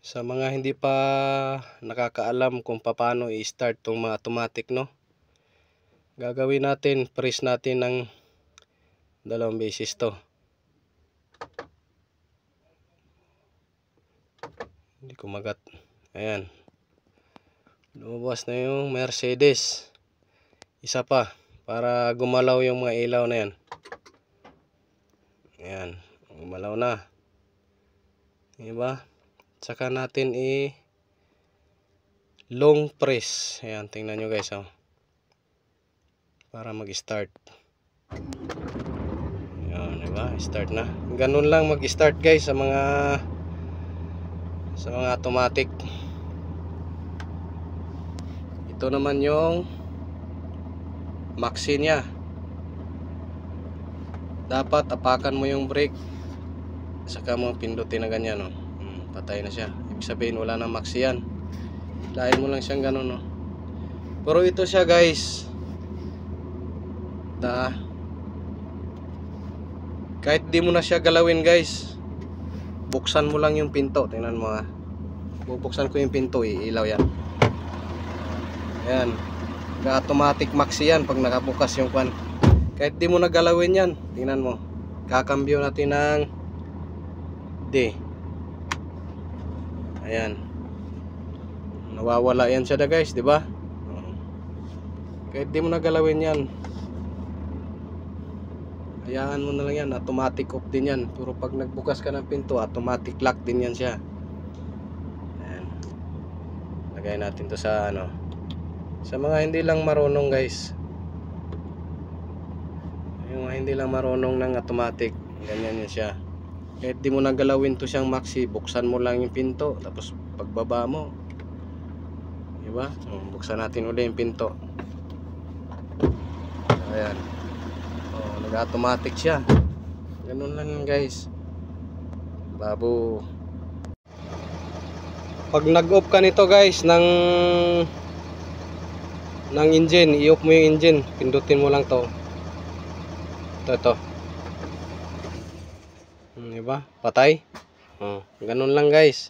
Sa mga hindi pa nakakaalam kung paano i-start tong mga automatic, no, gagawin natin, press natin ng 2 beses to. Hindi kumagat. Ayan, lumabas na yung Mercedes. Isa pa para gumalaw yung mga ilaw na yan. Ayan, gumalaw na, diba? Saka natin long press. Ayan, tingnan nyo guys, oh, para mag-start. Ayan, diba? Start na. Ganun lang mag-start guys sa mga automatic. Ito naman yung maxi nya. Dapat apakan mo yung brake, saka mo pindutin na ganyan, no? Patay na siya. Ibig sabihin wala na maxi yan. Lain mo lang siyang ganun, no? Pero ito siya guys, kahit di mo na siya galawin guys, buksan mo lang yung pinto. Tingnan mo, ha. Bubuksan ko yung pinto, iilaw yan. Ayan, automatic maxi yan pag nakabukas yung kwan. Kahit di mo nagalawin yan, tingnan mo, kakambyo natin ng D. Ayan, nawawala yan siya guys, di ba? Kahit di mo nagalawin yan, hayaan mo na lang yan, automatic off din yan. Pero pag nagbukas ka ng pinto, automatic lock din yan siya. Ayan, lagay natin to sa sa mga hindi lang marunong guys, yung hindi lang marunong ng automatic, ganyan yun siya. Kahit di mo nagalawin to siyang maxi, buksan mo lang yung pinto, tapos pagbaba mo, diba? Buksan natin ulit yung pinto. Ayan, nag-automatic siya. Ganun lang guys, babo. Pag nag-off ka nito guys ng engine, i-off mo yung engine, pindutin mo lang to. Ito. Diba? Patay. Ganun lang guys.